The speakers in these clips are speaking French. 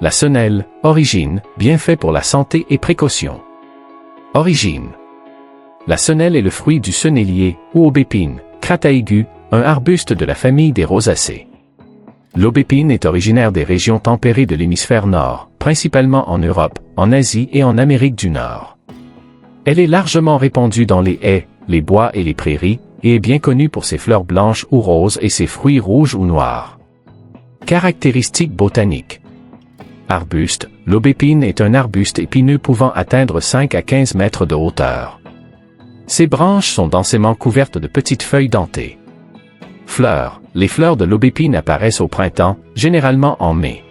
La senelle, origine, bienfait pour la santé et précaution. Origine. La senelle est le fruit du senellier, ou aubépine, crataegus, un arbuste de la famille des rosacées. L'aubépine est originaire des régions tempérées de l'hémisphère nord, principalement en Europe, en Asie et en Amérique du Nord. Elle est largement répandue dans les haies, les bois et les prairies, et est bien connue pour ses fleurs blanches ou roses et ses fruits rouges ou noirs. Caractéristiques botaniques. Arbuste, l'aubépine est un arbuste épineux pouvant atteindre 5 à 15 mètres de hauteur. Ses branches sont densément couvertes de petites feuilles dentées. Fleurs, les fleurs de l'aubépine apparaissent au printemps, généralement en mai.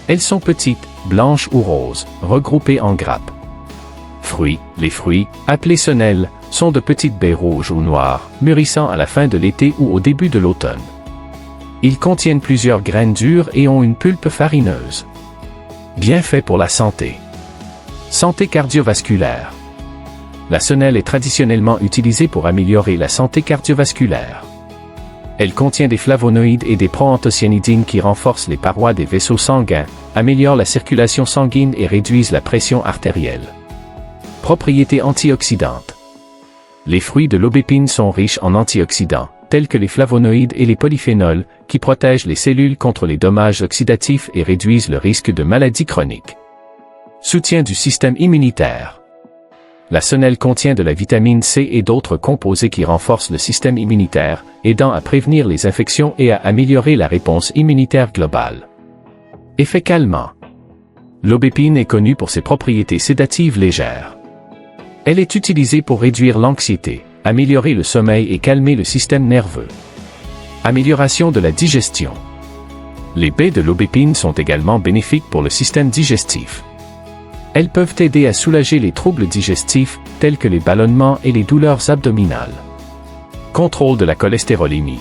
Elles sont petites, blanches ou roses, regroupées en grappes. Fruits, les fruits, appelés senelles, sont de petites baies rouges ou noires, mûrissant à la fin de l'été ou au début de l'automne. Ils contiennent plusieurs graines dures et ont une pulpe farineuse. Bienfaits pour la santé. Santé cardiovasculaire. La senelle est traditionnellement utilisée pour améliorer la santé cardiovasculaire. Elle contient des flavonoïdes et des proanthocyanidines qui renforcent les parois des vaisseaux sanguins, améliorent la circulation sanguine et réduisent la pression artérielle. Propriétés antioxydantes. Les fruits de l'aubépine sont riches en antioxydants, tels que les flavonoïdes et les polyphénols, qui protègent les cellules contre les dommages oxydatifs et réduisent le risque de maladies chroniques. Soutien du système immunitaire. La senelle contient de la vitamine C et d'autres composés qui renforcent le système immunitaire, aidant à prévenir les infections et à améliorer la réponse immunitaire globale. Effet calmant. L'aubépine est connue pour ses propriétés sédatives légères. Elle est utilisée pour réduire l'anxiété, améliorer le sommeil et calmer le système nerveux. Amélioration de la digestion. Les baies de l'aubépine sont également bénéfiques pour le système digestif. Elles peuvent aider à soulager les troubles digestifs, tels que les ballonnements et les douleurs abdominales. Contrôle de la cholestérolémie.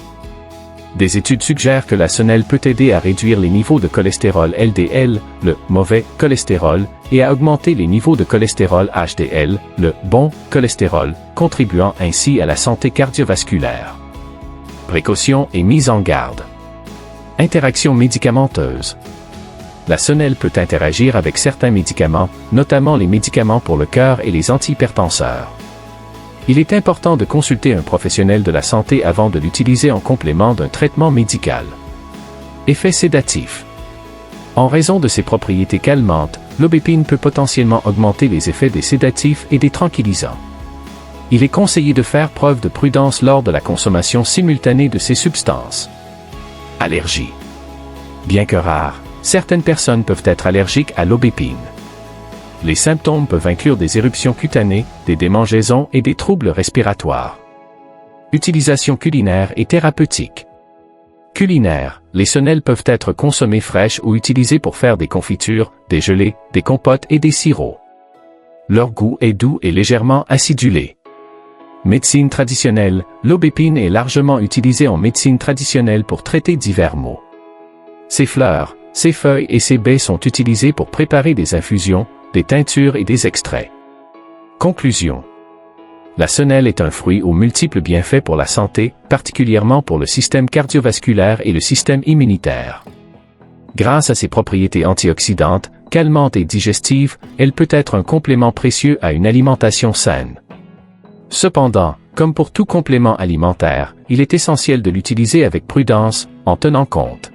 Des études suggèrent que la senelle peut aider à réduire les niveaux de cholestérol LDL, le mauvais cholestérol, et à augmenter les niveaux de cholestérol HDL, le bon cholestérol, contribuant ainsi à la santé cardiovasculaire. Précaution et mise en garde. Interaction médicamenteuse. La senelle peut interagir avec certains médicaments, notamment les médicaments pour le cœur et les antihypertenseurs. Il est important de consulter un professionnel de la santé avant de l'utiliser en complément d'un traitement médical. Effet sédatif. En raison de ses propriétés calmantes, l'aubépine peut potentiellement augmenter les effets des sédatifs et des tranquillisants. Il est conseillé de faire preuve de prudence lors de la consommation simultanée de ces substances. Allergie. Bien que rares, certaines personnes peuvent être allergiques à l'aubépine. Les symptômes peuvent inclure des éruptions cutanées, des démangeaisons et des troubles respiratoires. Utilisation culinaire et thérapeutique. Culinaire, les senelles peuvent être consommées fraîches ou utilisées pour faire des confitures, des gelées, des compotes et des sirops. Leur goût est doux et légèrement acidulé. Médecine traditionnelle, l'aubépine est largement utilisée en médecine traditionnelle pour traiter divers maux. Ses fleurs, ses feuilles et ses baies sont utilisées pour préparer des infusions, des teintures et des extraits. Conclusion. La senelle est un fruit aux multiples bienfaits pour la santé, particulièrement pour le système cardiovasculaire et le système immunitaire. Grâce à ses propriétés antioxydantes, calmantes et digestives, elle peut être un complément précieux à une alimentation saine. Cependant, comme pour tout complément alimentaire, il est essentiel de l'utiliser avec prudence, en tenant compte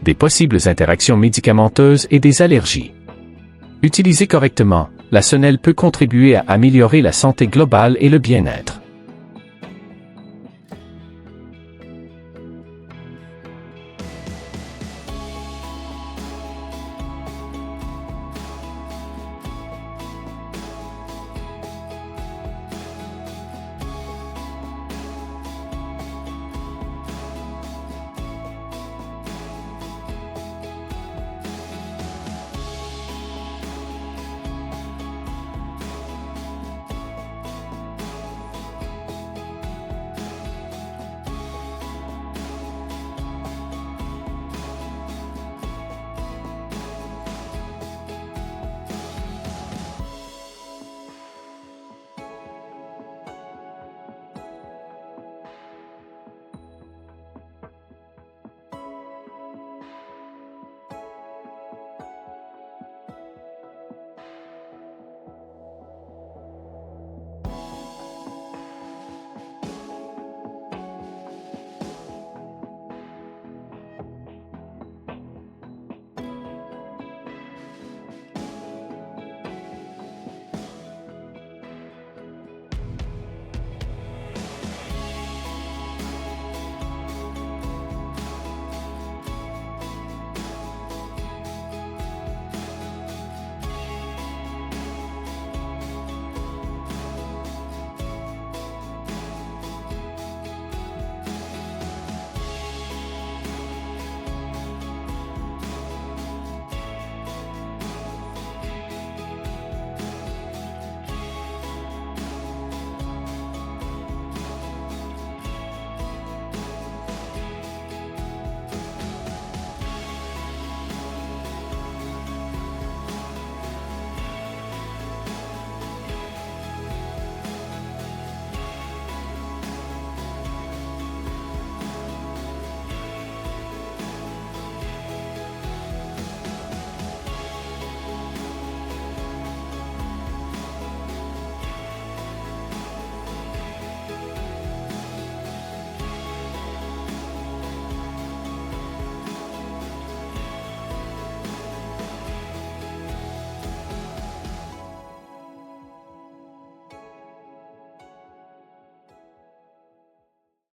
des possibles interactions médicamenteuses et des allergies. Utilisée correctement, la senelle peut contribuer à améliorer la santé globale et le bien-être.